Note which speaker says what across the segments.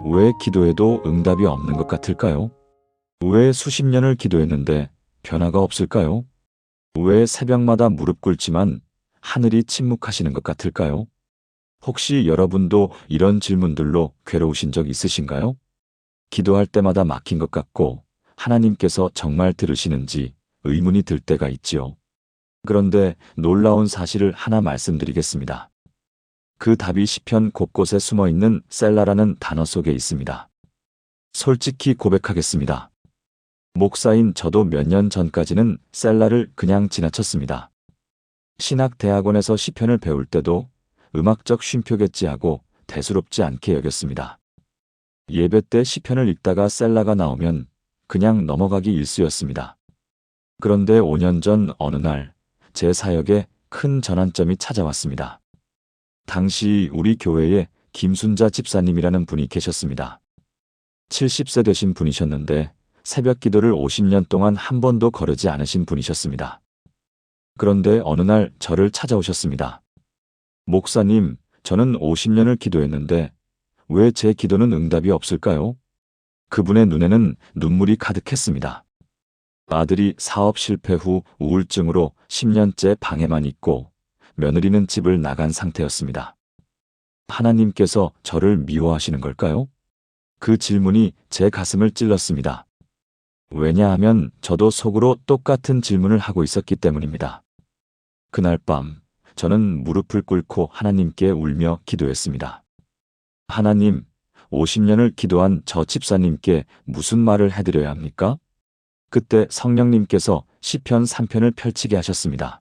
Speaker 1: 왜 기도해도 응답이 없는 것 같을까요? 왜 수십 년을 기도했는데 변화가 없을까요? 왜 새벽마다 무릎 꿇지만 하늘이 침묵하시는 것 같을까요? 혹시 여러분도 이런 질문들로 괴로우신 적 있으신가요? 기도할 때마다 막힌 것 같고 하나님께서 정말 들으시는지 의문이 들 때가 있지요. 그런데 놀라운 사실을 하나 말씀드리겠습니다. 그 답이 시편 곳곳에 숨어 있는 셀라라는 단어 속에 있습니다. 솔직히 고백하겠습니다. 목사인 저도 몇 년 전까지는 셀라를 그냥 지나쳤습니다. 신학대학원에서 시편을 배울 때도 음악적 쉼표겠지 하고 대수롭지 않게 여겼습니다. 예배 때 시편을 읽다가 셀라가 나오면 그냥 넘어가기 일쑤였습니다. 그런데 5년 전 어느 날 제 사역에 큰 전환점이 찾아왔습니다. 당시 우리 교회에 김순자 집사님이라는 분이 계셨습니다. 70세 되신 분이셨는데 새벽 기도를 50년 동안 한 번도 거르지 않으신 분이셨습니다. 그런데 어느 날 저를 찾아오셨습니다. 목사님, 저는 50년을 기도했는데 왜 제 기도는 응답이 없을까요? 그분의 눈에는 눈물이 가득했습니다. 아들이 사업 실패 후 우울증으로 10년째 방에만 있고 며느리는 집을 나간 상태였습니다. 하나님께서 저를 미워하시는 걸까요? 그 질문이 제 가슴을 찔렀습니다. 왜냐하면 저도 속으로 똑같은 질문을 하고 있었기 때문입니다. 그날 밤 저는 무릎을 꿇고 하나님께 울며 기도했습니다. 하나님, 50년을 기도한 저 집사님께 무슨 말을 해드려야 합니까? 그때 성령님께서 시편 3편을 펼치게 하셨습니다.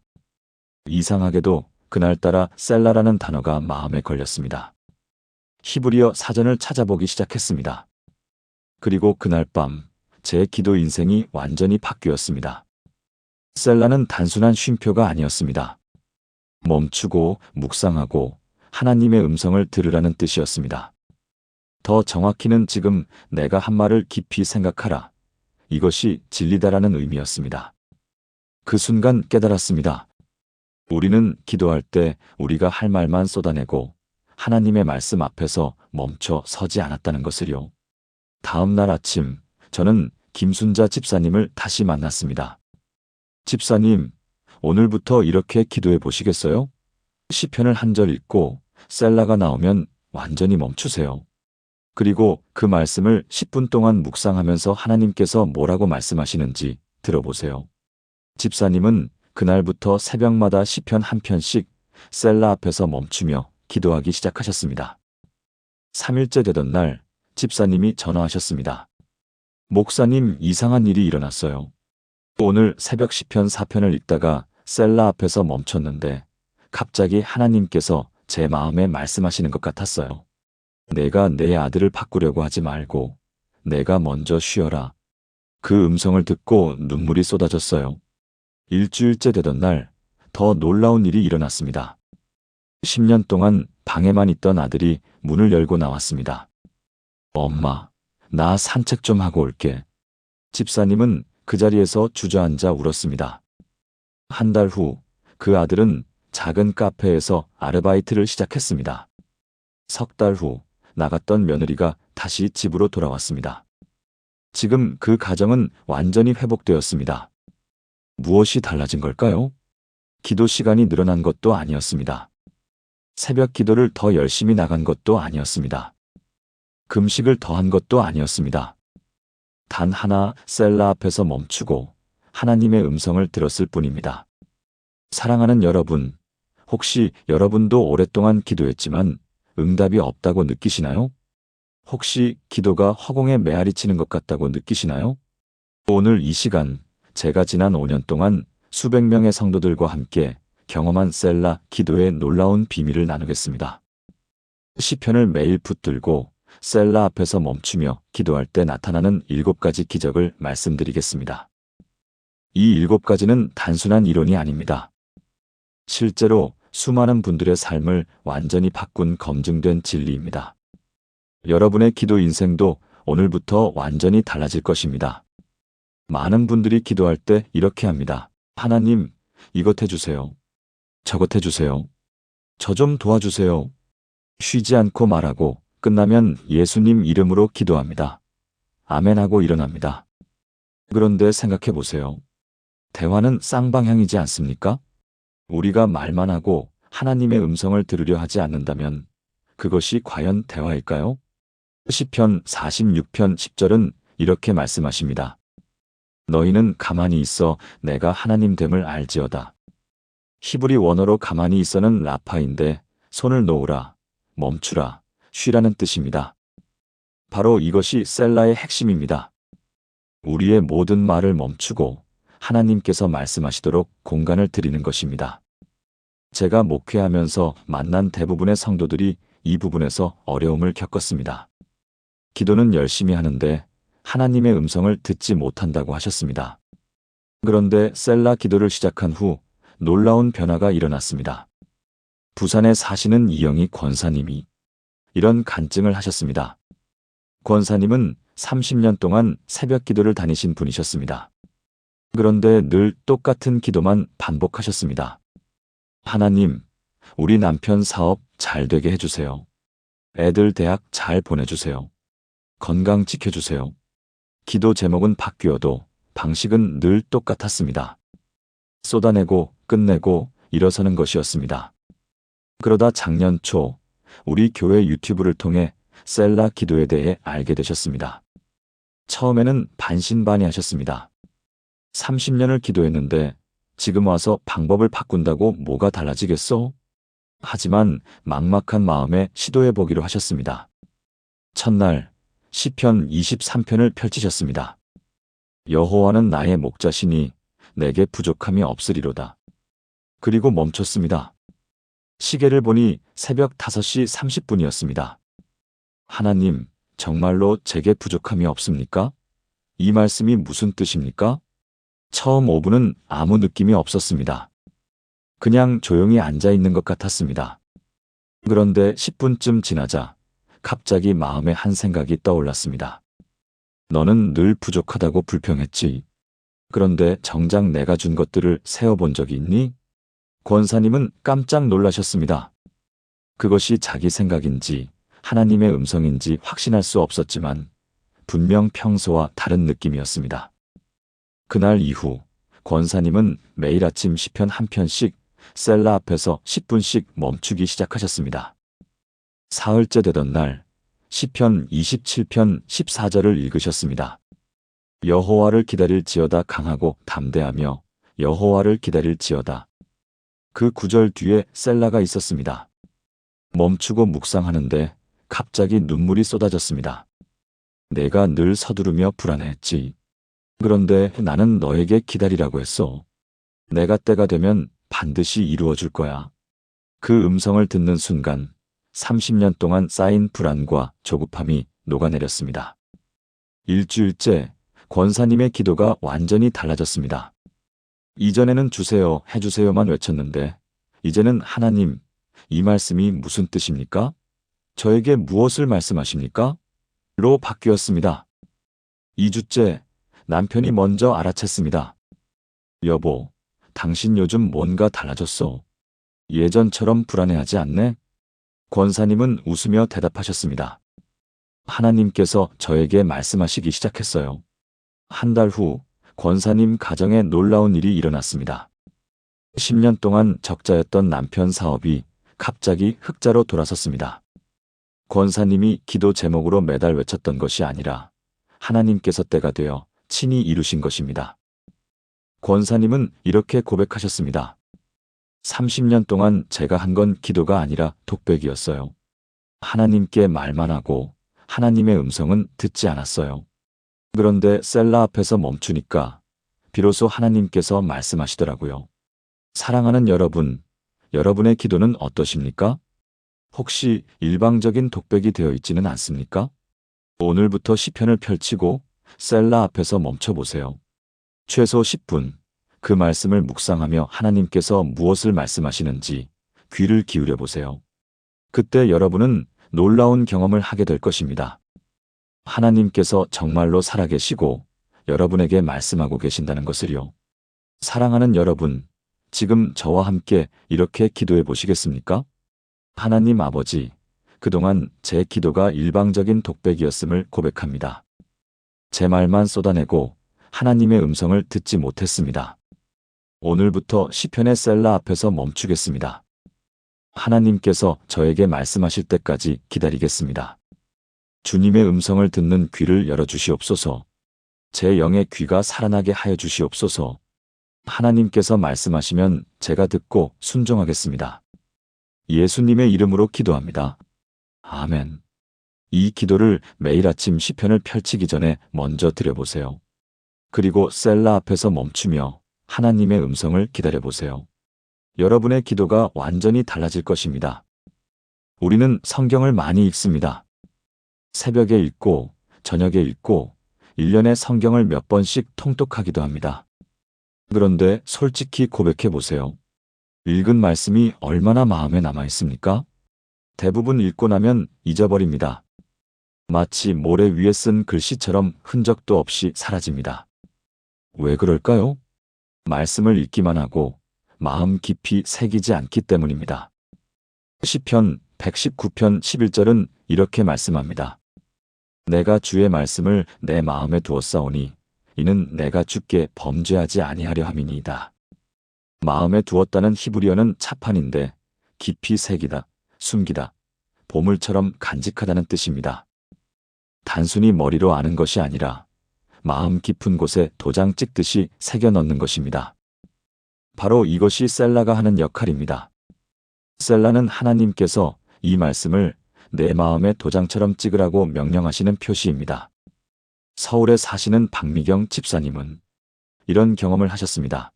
Speaker 1: 이상하게도 그날따라 셀라라는 단어가 마음에 걸렸습니다. 히브리어 사전을 찾아보기 시작했습니다. 그리고 그날 밤 제 기도 인생이 완전히 바뀌었습니다. 셀라는 단순한 쉼표가 아니었습니다. 멈추고 묵상하고 하나님의 음성을 들으라는 뜻이었습니다. 더 정확히는 지금 내가 한 말을 깊이 생각하라. 이것이 진리다라는 의미였습니다. 그 순간 깨달았습니다. 우리는 기도할 때 우리가 할 말만 쏟아내고 하나님의 말씀 앞에서 멈춰 서지 않았다는 것을요. 다음 날 아침 저는 김순자 집사님을 다시 만났습니다. 집사님, 오늘부터 이렇게 기도해 보시겠어요? 시편을 한 절 읽고 셀라가 나오면 완전히 멈추세요. 그리고 그 말씀을 10분 동안 묵상하면서 하나님께서 뭐라고 말씀하시는지 들어보세요. 집사님은 그날부터 새벽마다 시편 한 편씩 셀라 앞에서 멈추며 기도하기 시작하셨습니다. 3일째 되던 날 집사님이 전화하셨습니다. 목사님, 이상한 일이 일어났어요. 오늘 새벽 시편 4편을 읽다가 셀라 앞에서 멈췄는데 갑자기 하나님께서 제 마음에 말씀하시는 것 같았어요. 내가 내 아들을 바꾸려고 하지 말고 내가 먼저 쉬어라. 그 음성을 듣고 눈물이 쏟아졌어요. 일주일째 되던 날 더 놀라운 일이 일어났습니다. 10년 동안 방에만 있던 아들이 문을 열고 나왔습니다. 엄마, 나 산책 좀 하고 올게. 집사님은 그 자리에서 주저앉아 울었습니다. 한 달 후 그 아들은 작은 카페에서 아르바이트를 시작했습니다. 석 달 후 나갔던 며느리가 다시 집으로 돌아왔습니다. 지금 그 가정은 완전히 회복되었습니다. 무엇이 달라진 걸까요? 기도 시간이 늘어난 것도 아니었습니다. 새벽 기도를 더 열심히 나간 것도 아니었습니다. 금식을 더한 것도 아니었습니다. 단 하나 셀라 앞에서 멈추고 하나님의 음성을 들었을 뿐입니다. 사랑하는 여러분, 혹시 여러분도 오랫동안 기도했지만 응답이 없다고 느끼시나요? 혹시 기도가 허공에 메아리 치는 것 같다고 느끼시나요? 오늘 이 시간 제가 지난 5년 동안 수백 명의 성도들과 함께 경험한 셀라 기도의 놀라운 비밀을 나누겠습니다. 시편을 매일 붙들고 셀라 앞에서 멈추며 기도할 때 나타나는 7가지 기적을 말씀드리겠습니다. 이 7가지는 단순한 이론이 아닙니다. 실제로 수많은 분들의 삶을 완전히 바꾼 검증된 진리입니다. 여러분의 기도 인생도 오늘부터 완전히 달라질 것입니다. 많은 분들이 기도할 때 이렇게 합니다. 하나님, 이것 해주세요. 저것 해주세요. 저 좀 도와주세요. 쉬지 않고 말하고 끝나면 예수님 이름으로 기도합니다. 아멘 하고 일어납니다. 그런데 생각해 보세요. 대화는 쌍방향이지 않습니까? 우리가 말만 하고 하나님의 음성을 들으려 하지 않는다면 그것이 과연 대화일까요? 시편 46편 10절은 이렇게 말씀하십니다. 너희는 가만히 있어 내가 하나님 됨을 알지어다. 히브리 원어로 가만히 있어는 라파인데 손을 놓으라, 멈추라, 쉬라는 뜻입니다. 바로 이것이 셀라의 핵심입니다. 우리의 모든 말을 멈추고 하나님께서 말씀하시도록 공간을 드리는 것입니다. 제가 목회하면서 만난 대부분의 성도들이 이 부분에서 어려움을 겪었습니다. 기도는 열심히 하는데 하나님의 음성을 듣지 못한다고 하셨습니다. 그런데 셀라 기도를 시작한 후 놀라운 변화가 일어났습니다. 부산에 사시는 이영희 권사님이 이런 간증을 하셨습니다. 권사님은 30년 동안 새벽 기도를 다니신 분이셨습니다. 그런데 늘 똑같은 기도만 반복하셨습니다. 하나님, 우리 남편 사업 잘 되게 해주세요. 애들 대학 잘 보내주세요. 건강 지켜주세요. 기도 제목은 바뀌어도 방식은 늘 똑같았습니다. 쏟아내고 끝내고 일어서는 것이었습니다. 그러다 작년 초 우리 교회 유튜브를 통해 셀라 기도에 대해 알게 되셨습니다. 처음에는 반신반의하셨습니다. 30년을 기도했는데 지금 와서 방법을 바꾼다고 뭐가 달라지겠어? 하지만 막막한 마음에 시도해보기로 하셨습니다. 첫날 시편 23편을 펼치셨습니다. 여호와는 나의 목자시니 내게 부족함이 없으리로다. 그리고 멈췄습니다. 시계를 보니 새벽 5시 30분이었습니다. 하나님, 정말로 제게 부족함이 없습니까? 이 말씀이 무슨 뜻입니까? 처음 5분은 아무 느낌이 없었습니다. 그냥 조용히 앉아 있는 것 같았습니다. 그런데 10분쯤 지나자 갑자기 마음에 한 생각이 떠올랐습니다. 너는 늘 부족하다고 불평했지. 그런데 정작 내가 준 것들을 세어본 적이 있니? 권사님은 깜짝 놀라셨습니다. 그것이 자기 생각인지 하나님의 음성인지 확신할 수 없었지만 분명 평소와 다른 느낌이었습니다. 그날 이후 권사님은 매일 아침 시편 한 편씩 셀라 앞에서 10분씩 멈추기 시작하셨습니다. 사흘째 되던 날 시편 27편 14절을 읽으셨습니다. 여호와를 기다릴지어다 강하고 담대하며 여호와를 기다릴지어다. 그 구절 뒤에 셀라가 있었습니다. 멈추고 묵상하는데 갑자기 눈물이 쏟아졌습니다. 내가 늘 서두르며 불안해했지. 그런데 나는 너에게 기다리라고 했어. 내가 때가 되면 반드시 이루어줄 거야. 그 음성을 듣는 순간 30년 동안 쌓인 불안과 조급함이 녹아내렸습니다. 일주일째 권사님의 기도가 완전히 달라졌습니다. 이전에는 주세요, 해주세요만 외쳤는데 이제는 하나님, 이 말씀이 무슨 뜻입니까? 저에게 무엇을 말씀하십니까? 로 바뀌었습니다. 2주째 남편이 먼저 알아챘습니다. 여보, 당신 요즘 뭔가 달라졌어. 예전처럼 불안해하지 않네? 권사님은 웃으며 대답하셨습니다. 하나님께서 저에게 말씀하시기 시작했어요. 한 달 후 권사님 가정에 놀라운 일이 일어났습니다. 10년 동안 적자였던 남편 사업이 갑자기 흑자로 돌아섰습니다. 권사님이 기도 제목으로 매달 외쳤던 것이 아니라 하나님께서 때가 되어 친히 이루신 것입니다. 권사님은 이렇게 고백하셨습니다. 30년 동안 제가 한 건 기도가 아니라 독백이었어요. 하나님께 말만 하고 하나님의 음성은 듣지 않았어요. 그런데 셀라 앞에서 멈추니까 비로소 하나님께서 말씀하시더라고요. 사랑하는 여러분, 여러분의 기도는 어떠십니까? 혹시 일방적인 독백이 되어 있지는 않습니까? 오늘부터 시편을 펼치고 셀라 앞에서 멈춰보세요. 최소 10분, 그 말씀을 묵상하며 하나님께서 무엇을 말씀하시는지 귀를 기울여 보세요. 그때 여러분은 놀라운 경험을 하게 될 것입니다. 하나님께서 정말로 살아계시고 여러분에게 말씀하고 계신다는 것을요. 사랑하는 여러분, 지금 저와 함께 이렇게 기도해 보시겠습니까? 하나님 아버지, 그동안 제 기도가 일방적인 독백이었음을 고백합니다. 제 말만 쏟아내고 하나님의 음성을 듣지 못했습니다. 오늘부터 시편의 셀라 앞에서 멈추겠습니다. 하나님께서 저에게 말씀하실 때까지 기다리겠습니다. 주님의 음성을 듣는 귀를 열어주시옵소서. 제 영의 귀가 살아나게 하여 주시옵소서. 하나님께서 말씀하시면 제가 듣고 순종하겠습니다. 예수님의 이름으로 기도합니다. 아멘. 이 기도를 매일 아침 시편을 펼치기 전에 먼저 드려보세요. 그리고 셀라 앞에서 멈추며 하나님의 음성을 기다려보세요. 여러분의 기도가 완전히 달라질 것입니다. 우리는 성경을 많이 읽습니다. 새벽에 읽고 저녁에 읽고 1년에 성경을 몇 번씩 통독하기도 합니다. 그런데 솔직히 고백해 보세요. 읽은 말씀이 얼마나 마음에 남아 있습니까? 대부분 읽고 나면 잊어버립니다. 마치 모래 위에 쓴 글씨처럼 흔적도 없이 사라집니다. 왜 그럴까요? 말씀을 읽기만 하고 마음 깊이 새기지 않기 때문입니다. 시편 119편 11절은 이렇게 말씀합니다. 내가 주의 말씀을 내 마음에 두었사오니 이는 내가 주께 범죄하지 아니하려 함이니이다. 마음에 두었다는 히브리어는 차판인데 깊이 새기다, 숨기다, 보물처럼 간직하다는 뜻입니다. 단순히 머리로 아는 것이 아니라 마음 깊은 곳에 도장 찍듯이 새겨 넣는 것입니다. 바로 이것이 셀라가 하는 역할입니다. 셀라는 하나님께서 이 말씀을 내 마음에 도장처럼 찍으라고 명령하시는 표시입니다. 서울에 사시는 박미경 집사님은 이런 경험을 하셨습니다.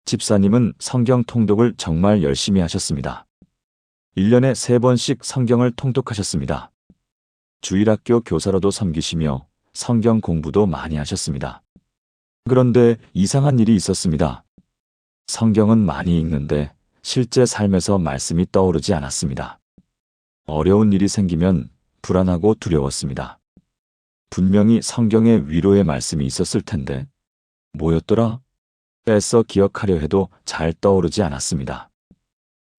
Speaker 1: 집사님은 성경 통독을 정말 열심히 하셨습니다. 1년에 3번씩 성경을 통독하셨습니다. 주일학교 교사로도 섬기시며 성경 공부도 많이 하셨습니다. 그런데 이상한 일이 있었습니다. 성경은 많이 읽는데 실제 삶에서 말씀이 떠오르지 않았습니다. 어려운 일이 생기면 불안하고 두려웠습니다. 분명히 성경에 위로의 말씀이 있었을 텐데 뭐였더라? 뺏어 기억하려 해도 잘 떠오르지 않았습니다.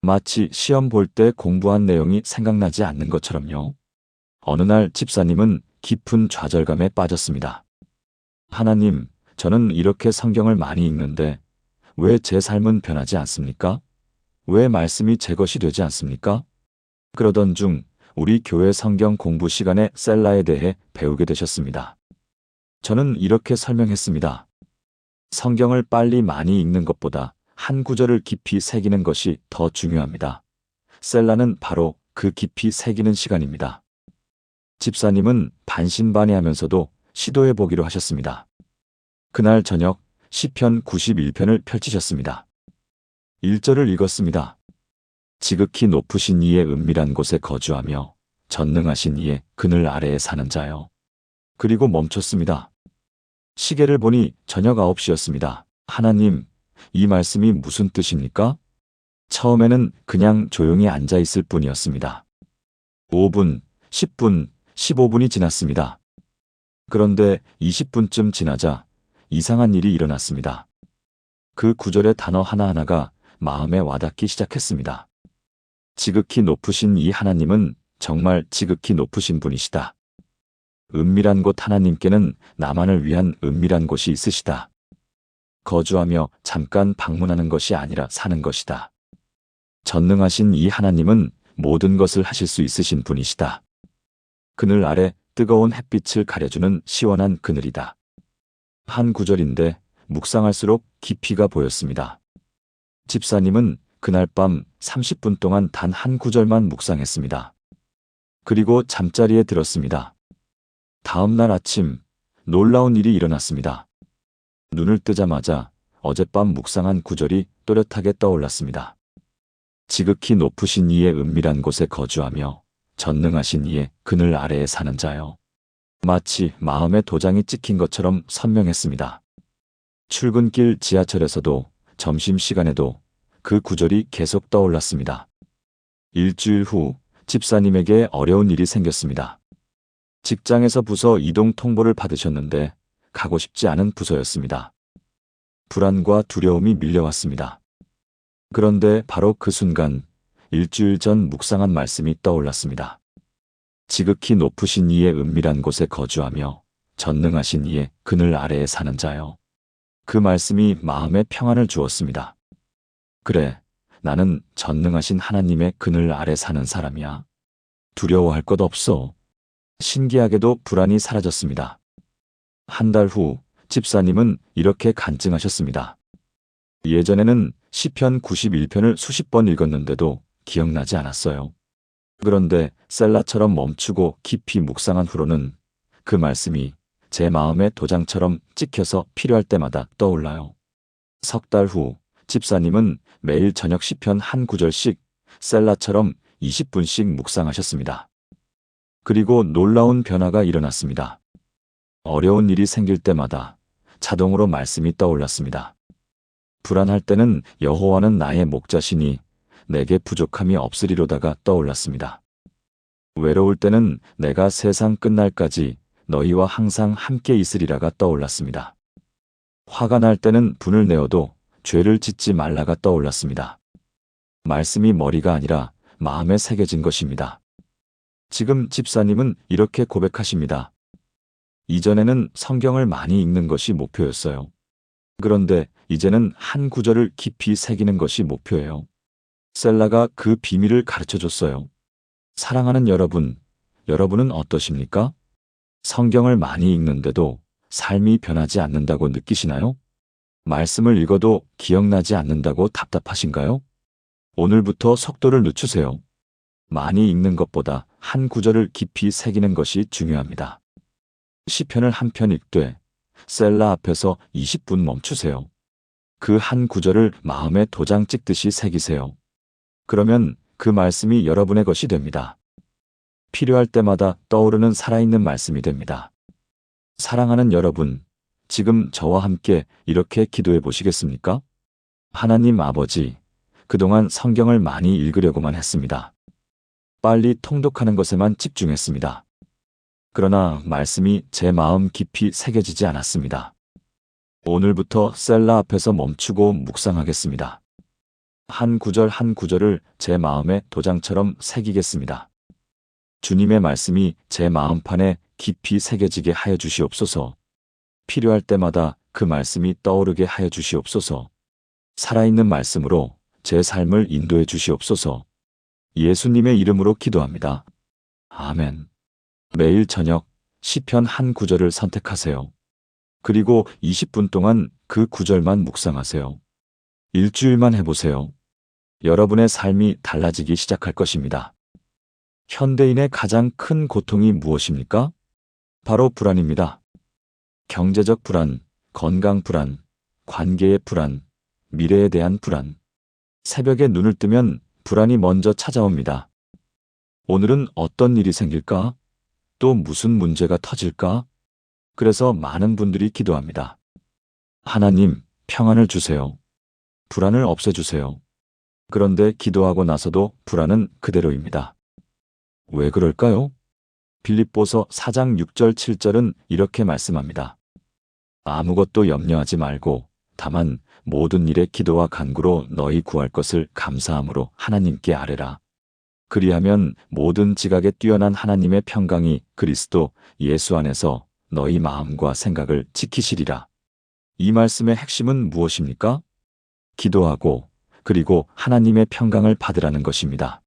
Speaker 1: 마치 시험 볼 때 공부한 내용이 생각나지 않는 것처럼요. 어느 날 집사님은 깊은 좌절감에 빠졌습니다. 하나님, 저는 이렇게 성경을 많이 읽는데 왜 제 삶은 변하지 않습니까? 왜 말씀이 제 것이 되지 않습니까? 그러던 중 우리 교회 성경 공부 시간에 셀라에 대해 배우게 되셨습니다. 저는 이렇게 설명했습니다. 성경을 빨리 많이 읽는 것보다 한 구절을 깊이 새기는 것이 더 중요합니다. 셀라는 바로 그 깊이 새기는 시간입니다. 집사님은 반신반의하면서도 시도해 보기로 하셨습니다. 그날 저녁 시편 91편을 펼치셨습니다. 1절을 읽었습니다. 지극히 높으신 이의 은밀한 곳에 거주하며 전능하신 이의 그늘 아래에 사는 자여. 그리고 멈췄습니다. 시계를 보니 저녁 9시였습니다. 하나님, 이 말씀이 무슨 뜻입니까? 처음에는 그냥 조용히 앉아 있을 뿐이었습니다. 5분, 10분, 15분이 지났습니다. 그런데 20분쯤 지나자 이상한 일이 일어났습니다. 그 구절의 단어 하나하나가 마음에 와닿기 시작했습니다. 지극히 높으신 이 하나님은 정말 지극히 높으신 분이시다. 은밀한 곳 하나님께는 나만을 위한 은밀한 곳이 있으시다. 거주하며 잠깐 방문하는 것이 아니라 사는 것이다. 전능하신 이 하나님은 모든 것을 하실 수 있으신 분이시다. 그늘 아래 뜨거운 햇빛을 가려주는 시원한 그늘이다. 한 구절인데 묵상할수록 깊이가 보였습니다. 집사님은 그날 밤 30분 동안 단 한 구절만 묵상했습니다. 그리고 잠자리에 들었습니다. 다음 날 아침 놀라운 일이 일어났습니다. 눈을 뜨자마자 어젯밤 묵상한 구절이 또렷하게 떠올랐습니다. 지극히 높으신 이의 은밀한 곳에 거주하며 전능하신 이의 그늘 아래에 사는 자여. 마치 마음에 도장이 찍힌 것처럼 선명했습니다. 출근길 지하철에서도 점심시간에도 그 구절이 계속 떠올랐습니다. 일주일 후 집사님에게 어려운 일이 생겼습니다. 직장에서 부서 이동 통보를 받으셨는데 가고 싶지 않은 부서였습니다. 불안과 두려움이 밀려왔습니다. 그런데 바로 그 순간 일주일 전 묵상한 말씀이 떠올랐습니다. 지극히 높으신 이의 은밀한 곳에 거주하며 전능하신 이의 그늘 아래에 사는 자여. 그 말씀이 마음에 평안을 주었습니다. 그래, 나는 전능하신 하나님의 그늘 아래 사는 사람이야. 두려워할 것 없어. 신기하게도 불안이 사라졌습니다. 한 달 후 집사님은 이렇게 간증하셨습니다. 예전에는 시편 91편을 수십 번 읽었는데도 기억나지 않았어요. 그런데 셀라처럼 멈추고 깊이 묵상한 후로는 그 말씀이 제 마음에 도장처럼 찍혀서 필요할 때마다 떠올라요. 석 달 후 집사님은 매일 저녁 시편 한 구절씩 셀라처럼 20분씩 묵상하셨습니다. 그리고 놀라운 변화가 일어났습니다. 어려운 일이 생길 때마다 자동으로 말씀이 떠올랐습니다. 불안할 때는 여호와는 나의 목자시니 내게 부족함이 없으리로다가 떠올랐습니다. 외로울 때는 내가 세상 끝날까지 너희와 항상 함께 있으리라가 떠올랐습니다. 화가 날 때는 분을 내어도 죄를 짓지 말라가 떠올랐습니다. 말씀이 머리가 아니라 마음에 새겨진 것입니다. 지금 집사님은 이렇게 고백하십니다. 이전에는 성경을 많이 읽는 것이 목표였어요. 그런데 이제는 한 구절을 깊이 새기는 것이 목표예요. 셀라가 그 비밀을 가르쳐줬어요. 사랑하는 여러분, 여러분은 어떠십니까? 성경을 많이 읽는데도 삶이 변하지 않는다고 느끼시나요? 말씀을 읽어도 기억나지 않는다고 답답하신가요? 오늘부터 속도를 늦추세요. 많이 읽는 것보다 한 구절을 깊이 새기는 것이 중요합니다. 시편을 한 편 읽되 셀라 앞에서 20분 멈추세요. 그 한 구절을 마음에 도장 찍듯이 새기세요. 그러면 그 말씀이 여러분의 것이 됩니다. 필요할 때마다 떠오르는 살아있는 말씀이 됩니다. 사랑하는 여러분, 지금 저와 함께 이렇게 기도해 보시겠습니까? 하나님 아버지, 그동안 성경을 많이 읽으려고만 했습니다. 빨리 통독하는 것에만 집중했습니다. 그러나 말씀이 제 마음 깊이 새겨지지 않았습니다. 오늘부터 셀라 앞에서 멈추고 묵상하겠습니다. 한 구절 한 구절을 제 마음에 도장처럼 새기겠습니다. 주님의 말씀이 제 마음판에 깊이 새겨지게 하여 주시옵소서. 필요할 때마다 그 말씀이 떠오르게 하여 주시옵소서. 살아있는 말씀으로 제 삶을 인도해 주시옵소서. 예수님의 이름으로 기도합니다. 아멘. 매일 저녁 시편 한 구절을 선택하세요. 그리고 20분 동안 그 구절만 묵상하세요. 일주일만 해보세요. 여러분의 삶이 달라지기 시작할 것입니다. 현대인의 가장 큰 고통이 무엇입니까? 바로 불안입니다. 경제적 불안, 건강 불안, 관계의 불안, 미래에 대한 불안. 새벽에 눈을 뜨면 불안이 먼저 찾아옵니다. 오늘은 어떤 일이 생길까? 또 무슨 문제가 터질까? 그래서 많은 분들이 기도합니다. 하나님, 평안을 주세요. 불안을 없애주세요. 그런데 기도하고 나서도 불안은 그대로입니다. 왜 그럴까요? 빌립보서 4장 6절 7절은 이렇게 말씀합니다. 아무것도 염려하지 말고 다만 모든 일에 기도와 간구로 너희 구할 것을 감사함으로 하나님께 아뢰라. 그리하면 모든 지각에 뛰어난 하나님의 평강이 그리스도 예수 안에서 너희 마음과 생각을 지키시리라. 이 말씀의 핵심은 무엇입니까? 기도하고 그리고 하나님의 평강을 받으라는 것입니다.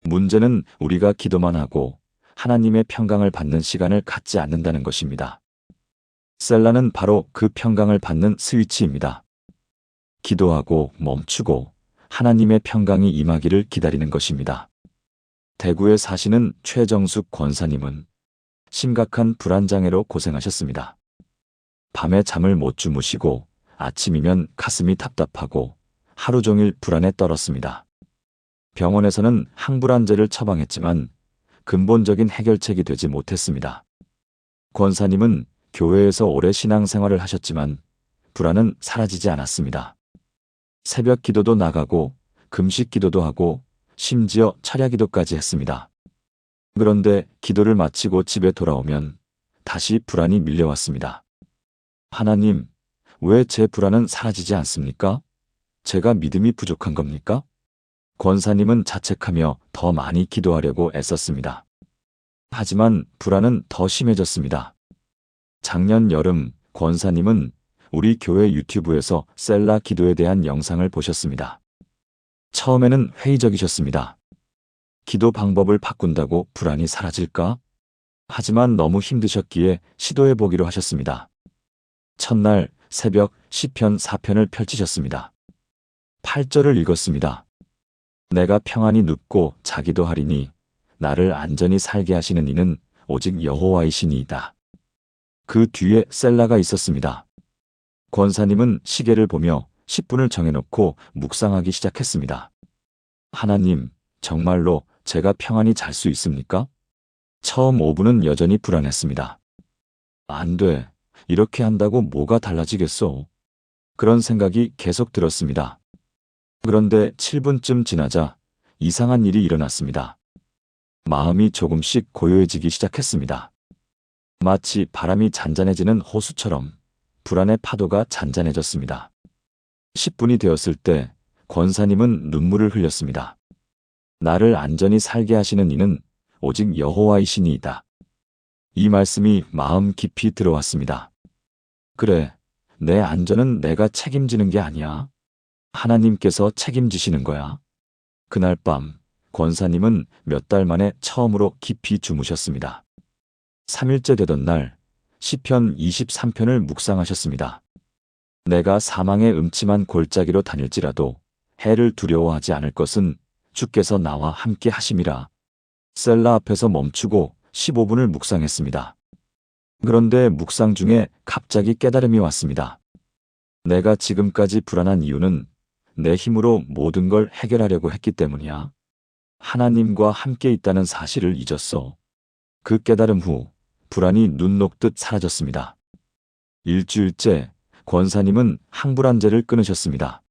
Speaker 1: 문제는 우리가 기도만 하고 하나님의 평강을 받는 시간을 갖지 않는다는 것입니다. 셀라는 바로 그 평강을 받는 스위치입니다. 기도하고 멈추고 하나님의 평강이 임하기를 기다리는 것입니다. 대구에 사시는 최정숙 권사님은 심각한 불안장애로 고생하셨습니다. 밤에 잠을 못 주무시고 아침이면 가슴이 답답하고 하루 종일 불안에 떨었습니다. 병원에서는 항불안제를 처방했지만 근본적인 해결책이 되지 못했습니다. 권사님은 교회에서 오래 신앙생활을 하셨지만 불안은 사라지지 않았습니다. 새벽 기도도 나가고 금식 기도도 하고 심지어 철야 기도까지 했습니다. 그런데 기도를 마치고 집에 돌아오면 다시 불안이 밀려왔습니다. 하나님, 왜 제 불안은 사라지지 않습니까? 제가 믿음이 부족한 겁니까? 권사님은 자책하며 더 많이 기도하려고 애썼습니다. 하지만 불안은 더 심해졌습니다. 작년 여름 권사님은 우리 교회 유튜브에서 셀라 기도에 대한 영상을 보셨습니다. 처음에는 회의적이셨습니다. 기도 방법을 바꾼다고 불안이 사라질까? 하지만 너무 힘드셨기에 시도해보기로 하셨습니다. 첫날 새벽 시편 4편을 펼치셨습니다. 8절을 읽었습니다. 내가 평안히 눕고 자기도 하리니 나를 안전히 살게 하시는 이는 오직 여호와이시니이다. 그 뒤에 셀라가 있었습니다. 권사님은 시계를 보며 10분을 정해놓고 묵상하기 시작했습니다. 하나님, 정말로 제가 평안히 잘 수 있습니까? 처음 5분은 여전히 불안했습니다. 안 돼. 이렇게 한다고 뭐가 달라지겠어? 그런 생각이 계속 들었습니다. 그런데 7분쯤 지나자 이상한 일이 일어났습니다. 마음이 조금씩 고요해지기 시작했습니다. 마치 바람이 잔잔해지는 호수처럼 불안의 파도가 잔잔해졌습니다. 10분이 되었을 때 권사님은 눈물을 흘렸습니다. 나를 안전히 살게 하시는 이는 오직 여호와이시니이다. 이 말씀이 마음 깊이 들어왔습니다. 그래, 내 안전은 내가 책임지는 게 아니야. 하나님께서 책임지시는 거야. 그날 밤 권사님은 몇 달 만에 처음으로 깊이 주무셨습니다. 3일째 되던 날 시편 23편을 묵상하셨습니다. 내가 사망의 음침한 골짜기로 다닐지라도 해를 두려워하지 않을 것은 주께서 나와 함께 하심이라. 셀라 앞에서 멈추고 15분을 묵상했습니다. 그런데 묵상 중에 갑자기 깨달음이 왔습니다. 내가 지금까지 불안한 이유는 내 힘으로 모든 걸 해결하려고 했기 때문이야. 하나님과 함께 있다는 사실을 잊었어. 그 깨달음 후 불안이 눈 녹듯 사라졌습니다. 일주일째 권사님은 항불안제를 끊으셨습니다.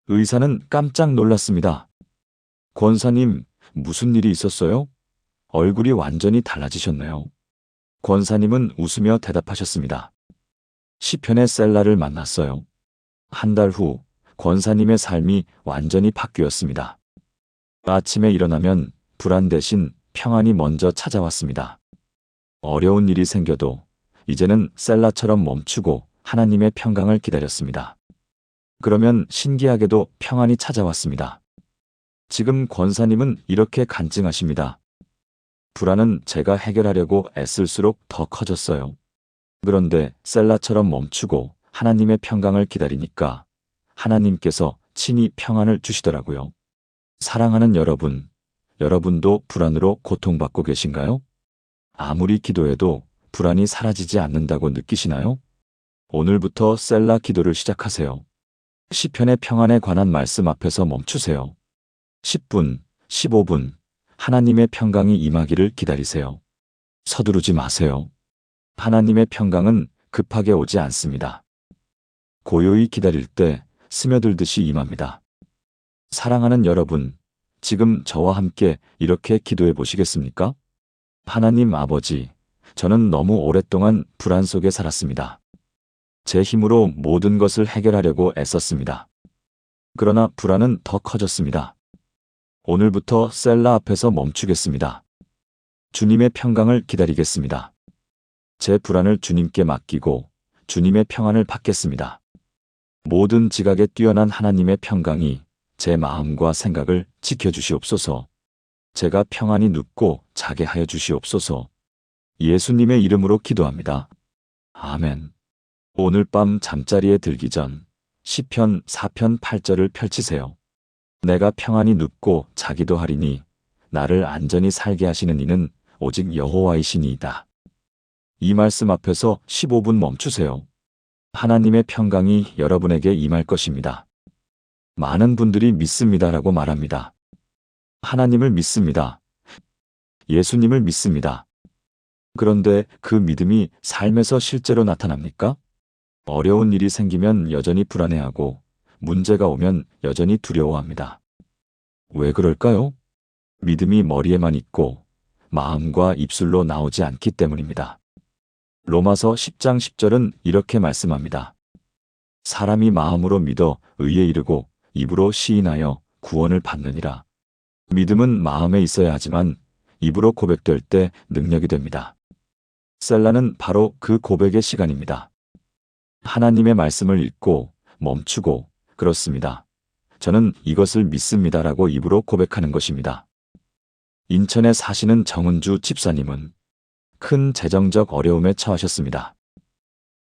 Speaker 1: 의사는 깜짝 놀랐습니다. 권사님, 무슨 일이 있었어요? 얼굴이 완전히 달라지셨네요. 권사님은 웃으며 대답하셨습니다. 시편의 셀라를 만났어요. 한 달 후 권사님의 삶이 완전히 바뀌었습니다. 아침에 일어나면 불안 대신 평안이 먼저 찾아왔습니다. 어려운 일이 생겨도 이제는 셀라처럼 멈추고 하나님의 평강을 기다렸습니다. 그러면 신기하게도 평안이 찾아왔습니다. 지금 권사님은 이렇게 간증하십니다. 불안은 제가 해결하려고 애쓸수록 더 커졌어요. 그런데 셀라처럼 멈추고 하나님의 평강을 기다리니까 하나님께서 친히 평안을 주시더라고요. 사랑하는 여러분, 여러분도 불안으로 고통받고 계신가요? 아무리 기도해도 불안이 사라지지 않는다고 느끼시나요? 오늘부터 셀라 기도를 시작하세요. 시편의 평안에 관한 말씀 앞에서 멈추세요. 10분, 15분, 하나님의 평강이 임하기를 기다리세요. 서두르지 마세요. 하나님의 평강은 급하게 오지 않습니다. 고요히 기다릴 때 스며들듯이 임합니다. 사랑하는 여러분, 지금 저와 함께 이렇게 기도해 보시겠습니까? 하나님 아버지, 저는 너무 오랫동안 불안 속에 살았습니다. 제 힘으로 모든 것을 해결하려고 애썼습니다. 그러나 불안은 더 커졌습니다. 오늘부터 셀라 앞에서 멈추겠습니다. 주님의 평강을 기다리겠습니다. 제 불안을 주님께 맡기고 주님의 평안을 받겠습니다. 모든 지각에 뛰어난 하나님의 평강이 제 마음과 생각을 지켜주시옵소서. 제가 평안히 눕고 자게 하여 주시옵소서. 예수님의 이름으로 기도합니다. 아멘. 오늘 밤 잠자리에 들기 전 시편 4편 8절을 펼치세요. 내가 평안히 눕고 자기도 하리니 나를 안전히 살게 하시는 이는 오직 여호와이시니이다. 이 말씀 앞에서 15분 멈추세요. 하나님의 평강이 여러분에게 임할 것입니다. 많은 분들이 믿습니다라고 말합니다. 하나님을 믿습니다. 예수님을 믿습니다. 그런데 그 믿음이 삶에서 실제로 나타납니까? 어려운 일이 생기면 여전히 불안해하고 문제가 오면 여전히 두려워합니다. 왜 그럴까요? 믿음이 머리에만 있고 마음과 입술로 나오지 않기 때문입니다. 로마서 10장 10절은 이렇게 말씀합니다. 사람이 마음으로 믿어 의에 이르고 입으로 시인하여 구원을 받느니라. 믿음은 마음에 있어야 하지만 입으로 고백될 때 능력이 됩니다. 셀라는 바로 그 고백의 시간입니다. 하나님의 말씀을 읽고 멈추고 그렇습니다. 저는 이것을 믿습니다라고 입으로 고백하는 것입니다. 인천에 사시는 정은주 집사님은 큰 재정적 어려움에 처하셨습니다.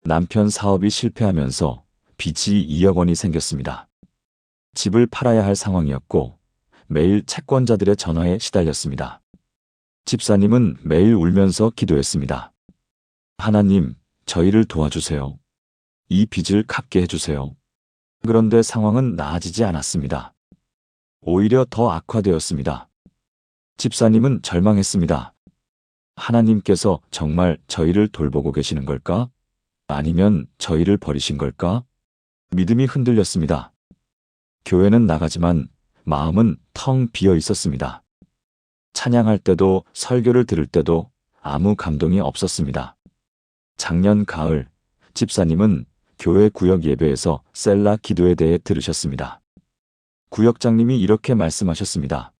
Speaker 1: 남편 사업이 실패하면서 빚이 2억 원이 생겼습니다. 집을 팔아야 할 상황이었고 매일 채권자들의 전화에 시달렸습니다. 집사님은 매일 울면서 기도했습니다. 하나님, 저희를 도와주세요. 이 빚을 갚게 해주세요. 그런데 상황은 나아지지 않았습니다. 오히려 더 악화되었습니다. 집사님은 절망했습니다. 하나님께서 정말 저희를 돌보고 계시는 걸까? 아니면 저희를 버리신 걸까? 믿음이 흔들렸습니다. 교회는 나가지만 마음은 텅 비어 있었습니다. 찬양할 때도 설교를 들을 때도 아무 감동이 없었습니다. 작년 가을, 집사님은 교회 구역 예배에서 셀라 기도에 대해 들으셨습니다. 구역장님이 이렇게 말씀하셨습니다.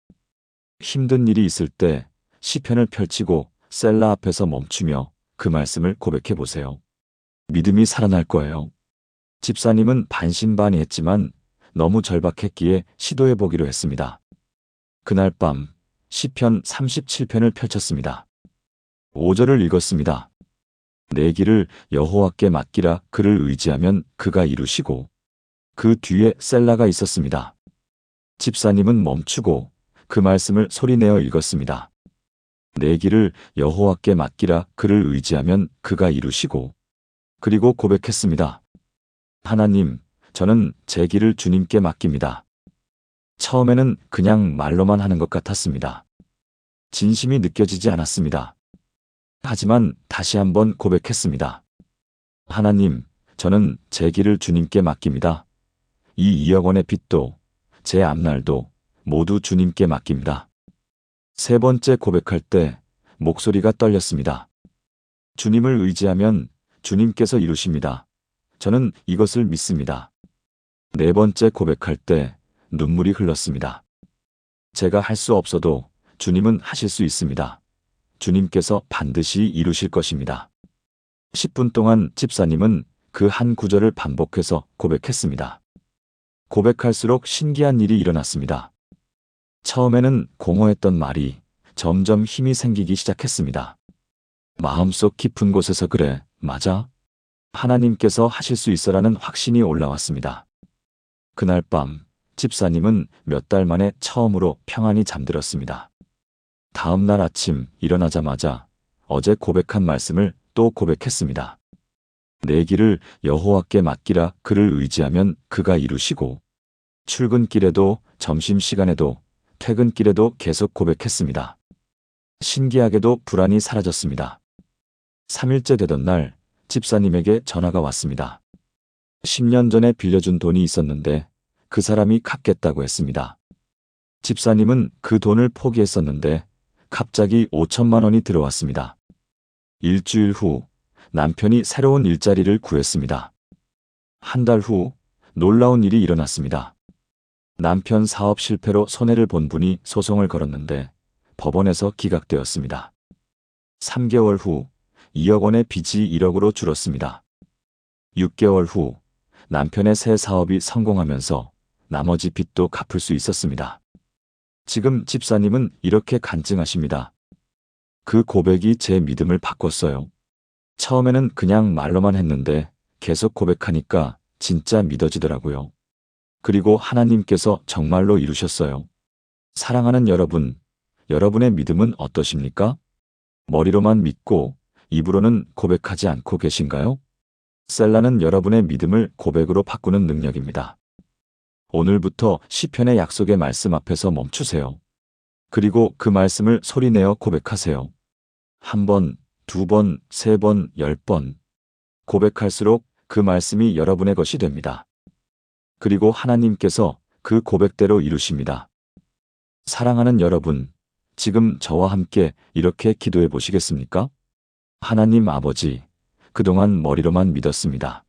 Speaker 1: 힘든 일이 있을 때 시편을 펼치고 셀라 앞에서 멈추며 그 말씀을 고백해 보세요. 믿음이 살아날 거예요. 집사님은 반신반의했지만 너무 절박했기에 시도해 보기로 했습니다. 그날 밤 시편 37편을 펼쳤습니다. 5절을 읽었습니다. 내 길을 여호와께 맡기라. 그를 의지하면 그가 이루시고. 그 뒤에 셀라가 있었습니다. 집사님은 멈추고 그 말씀을 소리내어 읽었습니다. 내 길을 여호와께 맡기라. 그를 의지하면 그가 이루시고. 그리고 고백했습니다. 하나님, 저는 제 길을 주님께 맡깁니다. 처음에는 그냥 말로만 하는 것 같았습니다. 진심이 느껴지지 않았습니다. 하지만 다시 한번 고백했습니다. 하나님, 저는 제 길을 주님께 맡깁니다. 이 2억 원의 빚도 제 앞날도 모두 주님께 맡깁니다. 세 번째 고백할 때 목소리가 떨렸습니다. 주님을 의지하면 주님께서 이루십니다. 저는 이것을 믿습니다. 네 번째 고백할 때 눈물이 흘렀습니다. 제가 할 수 없어도 주님은 하실 수 있습니다. 주님께서 반드시 이루실 것입니다. 10분 동안 집사님은 그 한 구절을 반복해서 고백했습니다. 고백할수록 신기한 일이 일어났습니다. 처음에는 공허했던 말이 점점 힘이 생기기 시작했습니다. 마음속 깊은 곳에서 그래, 맞아. 하나님께서 하실 수 있어라는 확신이 올라왔습니다. 그날 밤 집사님은 몇 달 만에 처음으로 평안히 잠들었습니다. 다음 날 아침 일어나자마자 어제 고백한 말씀을 또 고백했습니다. 내 길을 여호와께 맡기라. 그를 의지하면 그가 이루시고. 출근길에도 점심시간에도 퇴근길에도 계속 고백했습니다. 신기하게도 불안이 사라졌습니다. 3일째 되던 날 집사님에게 전화가 왔습니다. 10년 전에 빌려준 돈이 있었는데 그 사람이 갚겠다고 했습니다. 집사님은 그 돈을 포기했었는데 갑자기 5천만 원이 들어왔습니다. 일주일 후 남편이 새로운 일자리를 구했습니다. 한 달 후 놀라운 일이 일어났습니다. 남편 사업 실패로 손해를 본 분이 소송을 걸었는데 법원에서 기각되었습니다. 3개월 후 2억 원의 빚이 1억으로 줄었습니다. 6개월 후 남편의 새 사업이 성공하면서 나머지 빚도 갚을 수 있었습니다. 지금 집사님은 이렇게 간증하십니다. 그 고백이 제 믿음을 바꿨어요. 처음에는 그냥 말로만 했는데 계속 고백하니까 진짜 믿어지더라고요. 그리고 하나님께서 정말로 이루셨어요. 사랑하는 여러분, 여러분의 믿음은 어떠십니까? 머리로만 믿고 입으로는 고백하지 않고 계신가요? 셀라는 여러분의 믿음을 고백으로 바꾸는 능력입니다. 오늘부터 시편의 약속의 말씀 앞에서 멈추세요. 그리고 그 말씀을 소리내어 고백하세요. 1번, 2번, 3번, 10번. 고백할수록 그 말씀이 여러분의 것이 됩니다. 그리고 하나님께서 그 고백대로 이루십니다. 사랑하는 여러분, 지금 저와 함께 이렇게 기도해 보시겠습니까? 하나님 아버지, 그동안 머리로만 믿었습니다.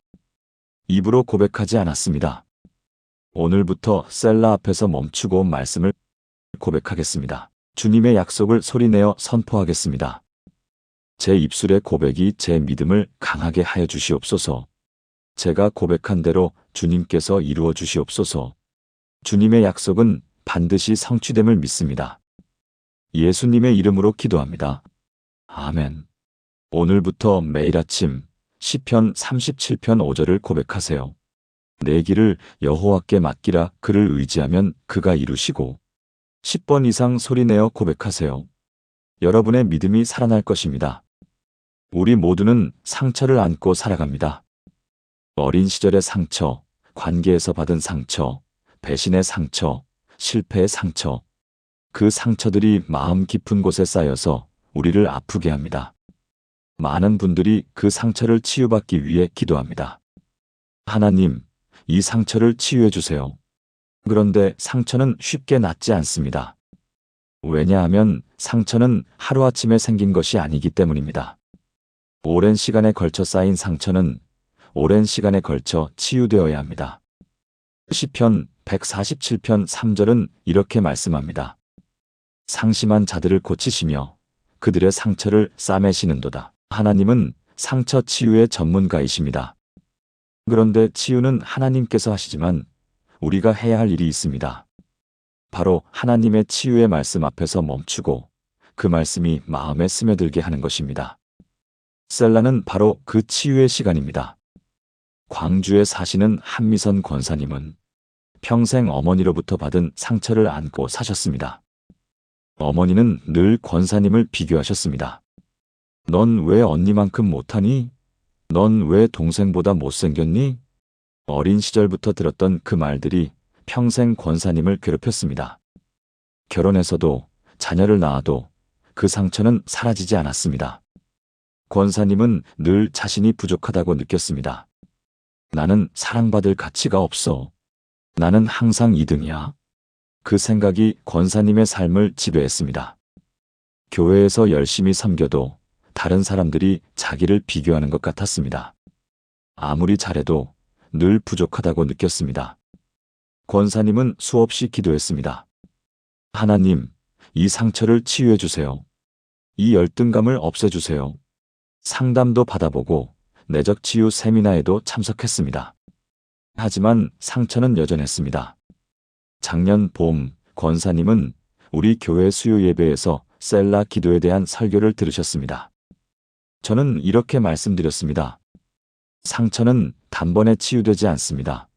Speaker 1: 입으로 고백하지 않았습니다. 오늘부터 셀라 앞에서 멈추고 말씀을 고백하겠습니다. 주님의 약속을 소리내어 선포하겠습니다. 제 입술의 고백이 제 믿음을 강하게 하여 주시옵소서. 제가 고백한 대로 주님께서 이루어 주시옵소서. 주님의 약속은 반드시 성취됨을 믿습니다. 예수님의 이름으로 기도합니다. 아멘. 오늘부터 매일 아침 시편 37편 5절을 고백하세요. 내 길을 여호와께 맡기라. 그를 의지하면 그가 이루시고. 10번 이상 소리내어 고백하세요. 여러분의 믿음이 살아날 것입니다. 우리 모두는 상처를 안고 살아갑니다. 어린 시절의 상처, 관계에서 받은 상처, 배신의 상처, 실패의 상처. 그 상처들이 마음 깊은 곳에 쌓여서 우리를 아프게 합니다. 많은 분들이 그 상처를 치유받기 위해 기도합니다. 하나님, 이 상처를 치유해 주세요. 그런데 상처는 쉽게 낫지 않습니다. 왜냐하면 상처는 하루아침에 생긴 것이 아니기 때문입니다. 오랜 시간에 걸쳐 쌓인 상처는 오랜 시간에 걸쳐 치유되어야 합니다. 시편 147편 3절은 이렇게 말씀합니다. 상심한 자들을 고치시며 그들의 상처를 싸매시는도다. 하나님은 상처 치유의 전문가이십니다. 그런데 치유는 하나님께서 하시지만 우리가 해야 할 일이 있습니다. 바로 하나님의 치유의 말씀 앞에서 멈추고 그 말씀이 마음에 스며들게 하는 것입니다. 셀라는 바로 그 치유의 시간입니다. 광주에 사시는 한미선 권사님은 평생 어머니로부터 받은 상처를 안고 사셨습니다. 어머니는 늘 권사님을 비교하셨습니다. 넌 왜 언니만큼 못하니? 넌 왜 동생보다 못생겼니? 어린 시절부터 들었던 그 말들이 평생 권사님을 괴롭혔습니다. 결혼해서도 자녀를 낳아도 그 상처는 사라지지 않았습니다. 권사님은 늘 자신이 부족하다고 느꼈습니다. 나는 사랑받을 가치가 없어. 나는 항상 2등이야. 그 생각이 권사님의 삶을 지배했습니다. 교회에서 열심히 섬겨도 다른 사람들이 자기를 비교하는 것 같았습니다. 아무리 잘해도 늘 부족하다고 느꼈습니다. 권사님은 수없이 기도했습니다. 하나님, 이 상처를 치유해 주세요. 이 열등감을 없애주세요. 상담도 받아보고 내적 치유 세미나에도 참석했습니다. 하지만 상처는 여전했습니다. 작년 봄 권사님은 우리 교회 수요 예배에서 셀라 기도에 대한 설교를 들으셨습니다. 저는 이렇게 말씀드렸습니다. 상처는 단번에 치유되지 않습니다.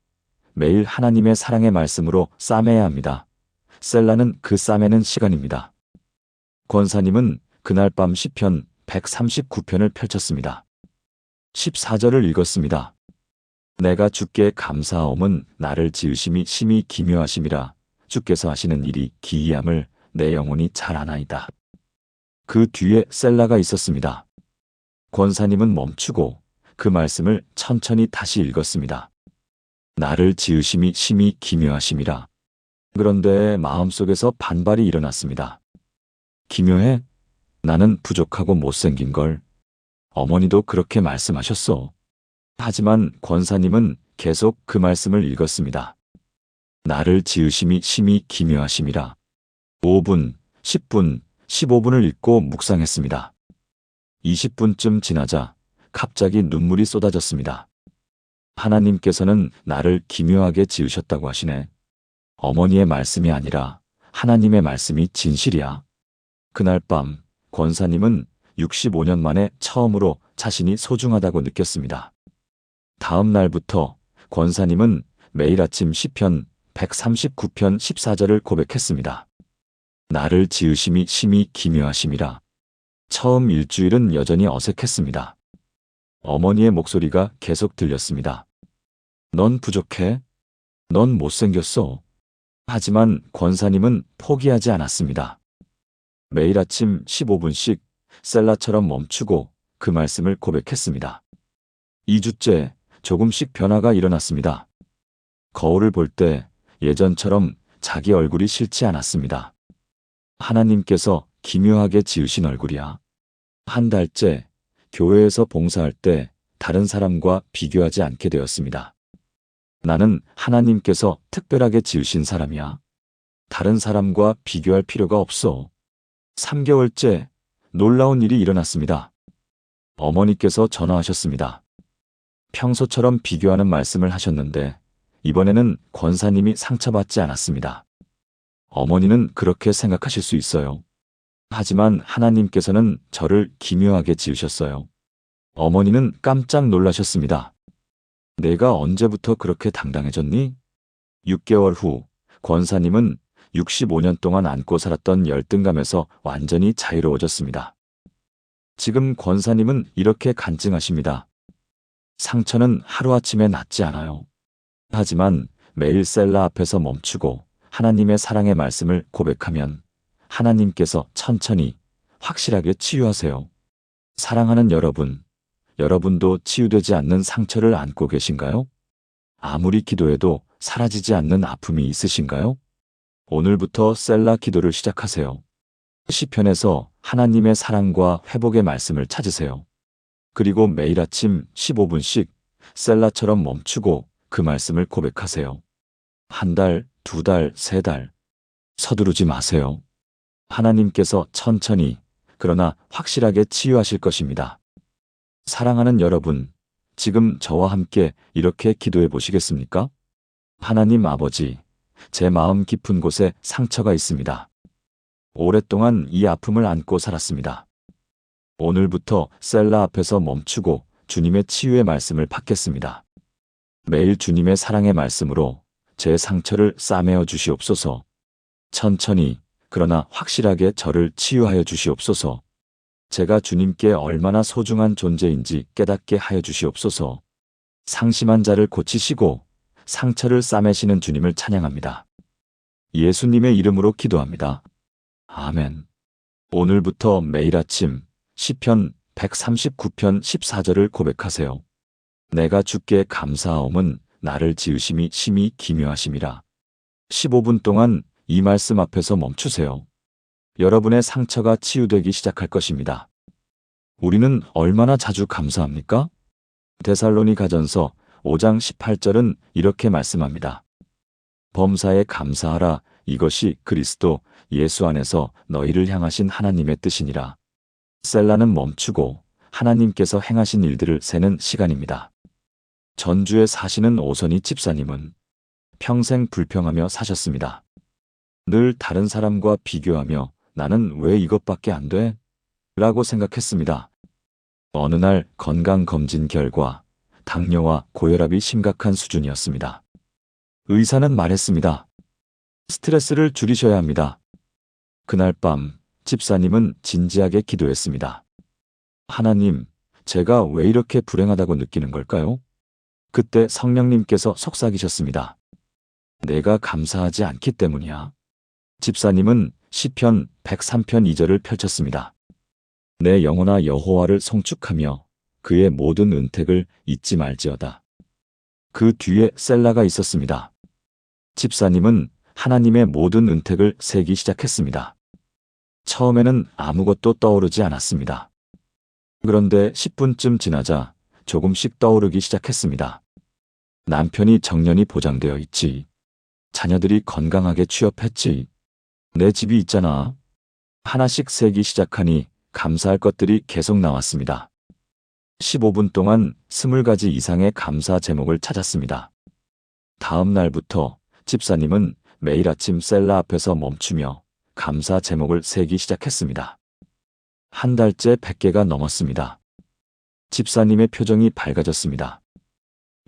Speaker 1: 매일 하나님의 사랑의 말씀으로 싸매야 합니다. 셀라는 그 싸매는 시간입니다. 권사님은 그날 밤 시편 139편을 펼쳤습니다. 14절을 읽었습니다. 내가 주께 감사하옴은 나를 지으심이 심히 기묘하심이라. 주께서 하시는 일이 기이함을 내 영혼이 잘 아나이다. 그 뒤에 셀라가 있었습니다. 권사님은 멈추고 그 말씀을 천천히 다시 읽었습니다. 나를 지으심이 심히 기묘하심이라. 그런데 마음속에서 반발이 일어났습니다. 기묘해? 나는 부족하고 못생긴 걸. 어머니도 그렇게 말씀하셨어. 하지만 권사님은 계속 그 말씀을 읽었습니다. 나를 지으심이 심히 기묘하심이라. 5분, 10분, 15분을 읽고 묵상했습니다. 20분쯤 지나자 갑자기 눈물이 쏟아졌습니다. 하나님께서는 나를 기묘하게 지으셨다고 하시네. 어머니의 말씀이 아니라 하나님의 말씀이 진실이야. 그날 밤 권사님은 65년 만에 처음으로 자신이 소중하다고 느꼈습니다. 다음 날부터 권사님은 매일 아침 시편 139편 14절을 고백했습니다. 나를 지으심이 심히 기묘하심이라. 처음 일주일은 여전히 어색했습니다. 어머니의 목소리가 계속 들렸습니다. 넌 부족해. 넌 못생겼어. 하지만 권사님은 포기하지 않았습니다. 매일 아침 15분씩 셀라처럼 멈추고 그 말씀을 고백했습니다. 2주째 조금씩 변화가 일어났습니다. 거울을 볼 때 예전처럼 자기 얼굴이 싫지 않았습니다. 하나님께서 기묘하게 지으신 얼굴이야. 한 달째 교회에서 봉사할 때 다른 사람과 비교하지 않게 되었습니다. 나는 하나님께서 특별하게 지으신 사람이야. 다른 사람과 비교할 필요가 없어. 3개월째 놀라운 일이 일어났습니다. 어머니께서 전화하셨습니다. 평소처럼 비교하는 말씀을 하셨는데 이번에는 권사님이 상처받지 않았습니다. 어머니는 그렇게 생각하실 수 있어요. 하지만 하나님께서는 저를 기묘하게 지으셨어요. 어머니는 깜짝 놀라셨습니다. 내가 언제부터 그렇게 당당해졌니? 6개월 후 권사님은 65년 동안 안고 살았던 열등감에서 완전히 자유로워졌습니다. 지금 권사님은 이렇게 간증하십니다. 상처는 하루아침에 낫지 않아요. 하지만 매일 셀라 앞에서 멈추고 하나님의 사랑의 말씀을 고백하면 하나님께서 천천히 확실하게 치유하세요. 사랑하는 여러분, 여러분도 치유되지 않는 상처를 안고 계신가요? 아무리 기도해도 사라지지 않는 아픔이 있으신가요? 오늘부터 셀라 기도를 시작하세요. 시편에서 하나님의 사랑과 회복의 말씀을 찾으세요. 그리고 매일 아침 15분씩 셀라처럼 멈추고 그 말씀을 고백하세요. 한 달, 두 달, 세 달. 서두르지 마세요. 하나님께서 천천히, 그러나 확실하게 치유하실 것입니다. 사랑하는 여러분, 지금 저와 함께 이렇게 기도해 보시겠습니까? 하나님 아버지, 제 마음 깊은 곳에 상처가 있습니다. 오랫동안 이 아픔을 안고 살았습니다. 오늘부터 셀라 앞에서 멈추고 주님의 치유의 말씀을 받겠습니다. 매일 주님의 사랑의 말씀으로 제 상처를 싸매어 주시옵소서. 천천히, 그러나 확실하게 저를 치유하여 주시옵소서. 제가 주님께 얼마나 소중한 존재인지 깨닫게 하여 주시옵소서. 상심한 자를 고치시고 상처를 싸매시는 주님을 찬양합니다. 예수님의 이름으로 기도합니다. 아멘. 오늘부터 매일 아침 시편 139편 14절을 고백하세요. 내가 주께 감사하옴은 나를 지으심이 심히 기묘하심이라. 15분 동안 이 말씀 앞에서 멈추세요. 여러분의 상처가 치유되기 시작할 것입니다. 우리는 얼마나 자주 감사합니까? 데살로니가전서 5장 18절은 이렇게 말씀합니다. 범사에 감사하라. 이것이 그리스도 예수 안에서 너희를 향하신 하나님의 뜻이니라. 셀라는 멈추고 하나님께서 행하신 일들을 세는 시간입니다. 전주에 사시는 오선희 집사님은 평생 불평하며 사셨습니다. 늘 다른 사람과 비교하며 나는 왜 이것밖에 안 돼? 라고 생각했습니다. 어느 날 건강검진 결과 당뇨와 고혈압이 심각한 수준이었습니다. 의사는 말했습니다. 스트레스를 줄이셔야 합니다. 그날 밤 집사님은 진지하게 기도했습니다. 하나님, 제가 왜 이렇게 불행하다고 느끼는 걸까요? 그때 성령님께서 속삭이셨습니다. 내가 감사하지 않기 때문이야. 집사님은 시편 103편 2절을 펼쳤습니다. 내 영혼아 여호와를 송축하며 그의 모든 은택을 잊지 말지어다. 그 뒤에 셀라가 있었습니다. 집사님은 하나님의 모든 은택을 세기 시작했습니다. 처음에는 아무것도 떠오르지 않았습니다. 그런데 10분쯤 지나자 조금씩 떠오르기 시작했습니다. 남편이 정년이 보장되어 있지. 자녀들이 건강하게 취업했지. 내 집이 있잖아. 하나씩 세기 시작하니 감사할 것들이 계속 나왔습니다. 15분 동안 20가지 이상의 감사 제목을 찾았습니다. 다음 날부터 집사님은 매일 아침 셀라 앞에서 멈추며 감사 제목을 세기 시작했습니다. 한 달째 100개가 넘었습니다. 집사님의 표정이 밝아졌습니다.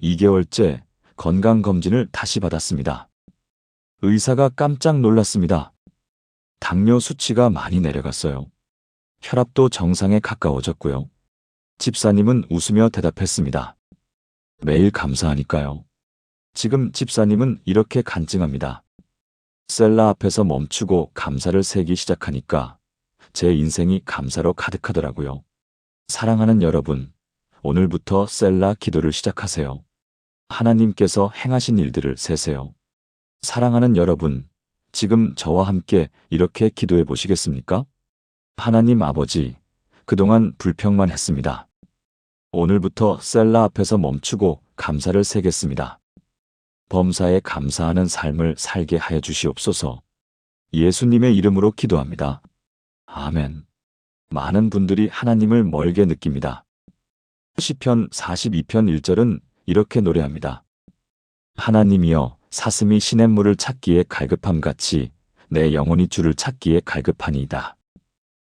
Speaker 1: 2개월째 건강검진을 다시 받았습니다. 의사가 깜짝 놀랐습니다. 당뇨 수치가 많이 내려갔어요. 혈압도 정상에 가까워졌고요. 집사님은 웃으며 대답했습니다. 매일 감사하니까요. 지금 집사님은 이렇게 간증합니다. 셀라 앞에서 멈추고 감사를 세기 시작하니까 제 인생이 감사로 가득하더라고요. 사랑하는 여러분, 오늘부터 셀라 기도를 시작하세요. 하나님께서 행하신 일들을 세세요. 사랑하는 여러분, 지금 저와 함께 이렇게 기도해 보시겠습니까? 하나님 아버지, 그동안 불평만 했습니다. 오늘부터 셀라 앞에서 멈추고 감사를 세겠습니다. 범사에 감사하는 삶을 살게 하여 주시옵소서. 예수님의 이름으로 기도합니다. 아멘. 많은 분들이 하나님을 멀게 느낍니다. 시편 42편 1절은 이렇게 노래합니다. 하나님이여, 사슴이 시냇물을 찾기에 갈급함같이 내 영혼이 주를 찾기에 갈급하니이다.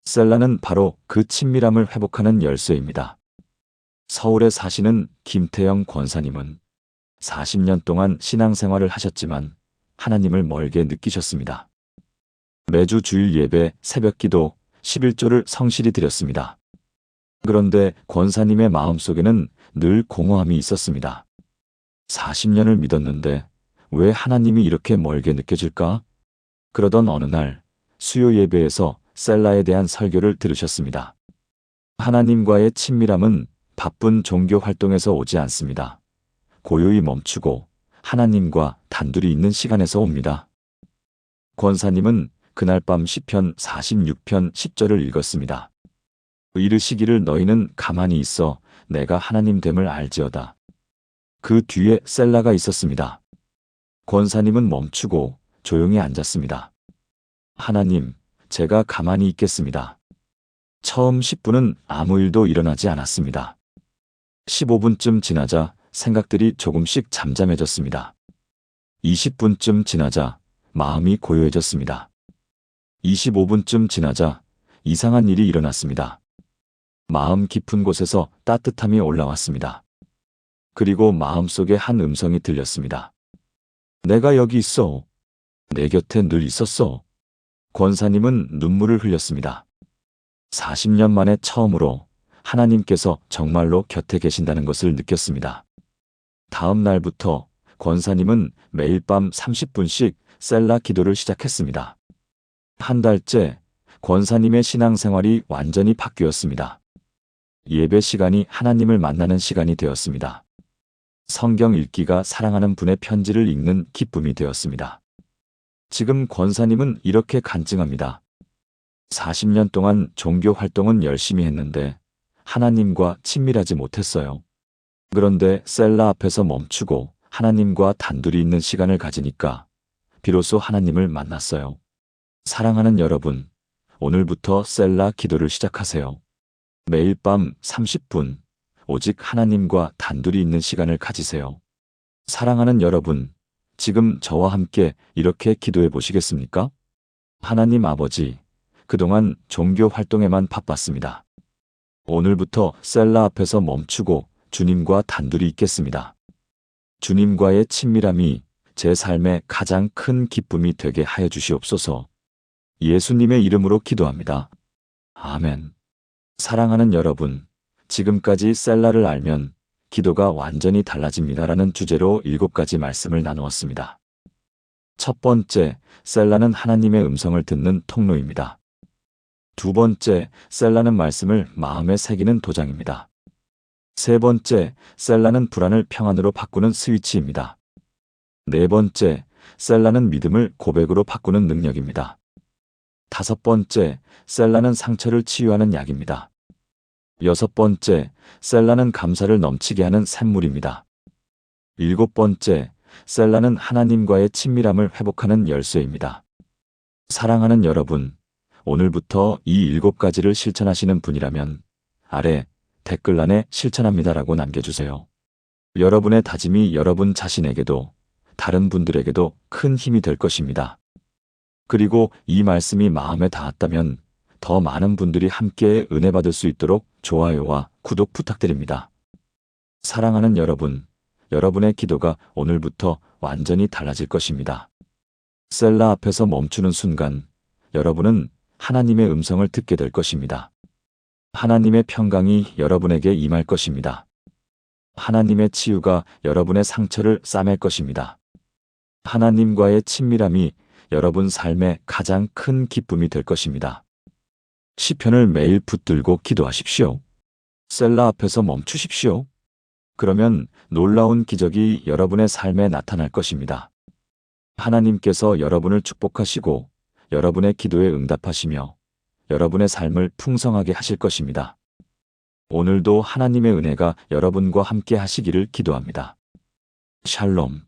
Speaker 1: 셀라는 바로 그 친밀함을 회복하는 열쇠입니다. 서울에 사시는 김태영 권사님은 40년 동안 신앙생활을 하셨지만 하나님을 멀게 느끼셨습니다. 매주 주일 예배, 새벽기도, 11조를 성실히 드렸습니다. 그런데 권사님의 마음속에는 늘 공허함이 있었습니다. 40년을 믿었는데 왜 하나님이 이렇게 멀게 느껴질까? 그러던 어느 날 수요 예배에서 셀라에 대한 설교를 들으셨습니다. 하나님과의 친밀함은 바쁜 종교 활동에서 오지 않습니다. 고요히 멈추고 하나님과 단둘이 있는 시간에서 옵니다. 권사님은 그날 밤 시편 46편 10절을 읽었습니다. 이르시기를 너희는 가만히 있어 내가 하나님 됨을 알지어다. 그 뒤에 셀라가 있었습니다. 권사님은 멈추고 조용히 앉았습니다. 하나님, 제가 가만히 있겠습니다. 처음 10분은 아무 일도 일어나지 않았습니다. 15분쯤 지나자 생각들이 조금씩 잠잠해졌습니다. 20분쯤 지나자 마음이 고요해졌습니다. 25분쯤 지나자 이상한 일이 일어났습니다. 마음 깊은 곳에서 따뜻함이 올라왔습니다. 그리고 마음속에 한 음성이 들렸습니다. 내가 여기 있어. 내 곁에 늘 있었어. 권사님은 눈물을 흘렸습니다. 40년 만에 처음으로 하나님께서 정말로 곁에 계신다는 것을 느꼈습니다. 다음 날부터 권사님은 매일 밤 30분씩 셀라 기도를 시작했습니다. 한 달째 권사님의 신앙생활이 완전히 바뀌었습니다. 예배 시간이 하나님을 만나는 시간이 되었습니다. 성경 읽기가 사랑하는 분의 편지를 읽는 기쁨이 되었습니다. 지금 권사님은 이렇게 간증합니다. 40년 동안 종교 활동은 열심히 했는데 하나님과 친밀하지 못했어요. 그런데 셀라 앞에서 멈추고 하나님과 단둘이 있는 시간을 가지니까 비로소 하나님을 만났어요. 사랑하는 여러분, 오늘부터 셀라 기도를 시작하세요. 매일 밤 30분, 오직 하나님과 단둘이 있는 시간을 가지세요. 사랑하는 여러분, 지금 저와 함께 이렇게 기도해 보시겠습니까? 하나님 아버지, 그동안 종교 활동에만 바빴습니다. 오늘부터 셀라 앞에서 멈추고 주님과 단둘이 있겠습니다. 주님과의 친밀함이 제 삶의 가장 큰 기쁨이 되게 하여 주시옵소서. 예수님의 이름으로 기도합니다. 아멘. 사랑하는 여러분, 지금까지 셀라를 알면 기도가 완전히 달라집니다라는 주제로 7가지 말씀을 나누었습니다. 첫 번째, 셀라는 하나님의 음성을 듣는 통로입니다. 두 번째, 셀라는 말씀을 마음에 새기는 도장입니다. 세 번째, 셀라는 불안을 평안으로 바꾸는 스위치입니다. 네 번째, 셀라는 믿음을 고백으로 바꾸는 능력입니다. 다섯 번째, 셀라는 상처를 치유하는 약입니다. 여섯 번째, 셀라는 감사를 넘치게 하는 샘물입니다. 일곱 번째, 셀라는 하나님과의 친밀함을 회복하는 열쇠입니다. 사랑하는 여러분, 오늘부터 이 7가지를 실천하시는 분이라면 아래 댓글란에 실천합니다라고 남겨주세요. 여러분의 다짐이 여러분 자신에게도 다른 분들에게도 큰 힘이 될 것입니다. 그리고 이 말씀이 마음에 닿았다면 더 많은 분들이 함께 은혜 받을 수 있도록 좋아요와 구독 부탁드립니다. 사랑하는 여러분, 여러분의 기도가 오늘부터 완전히 달라질 것입니다. 셀라 앞에서 멈추는 순간 여러분은 하나님의 음성을 듣게 될 것입니다. 하나님의 평강이 여러분에게 임할 것입니다. 하나님의 치유가 여러분의 상처를 싸맬 것입니다. 하나님과의 친밀함이 여러분 삶의 가장 큰 기쁨이 될 것입니다. 시편을 매일 붙들고 기도하십시오. 셀라 앞에서 멈추십시오. 그러면 놀라운 기적이 여러분의 삶에 나타날 것입니다. 하나님께서 여러분을 축복하시고 여러분의 기도에 응답하시며 여러분의 삶을 풍성하게 하실 것입니다. 오늘도 하나님의 은혜가 여러분과 함께 하시기를 기도합니다. 샬롬.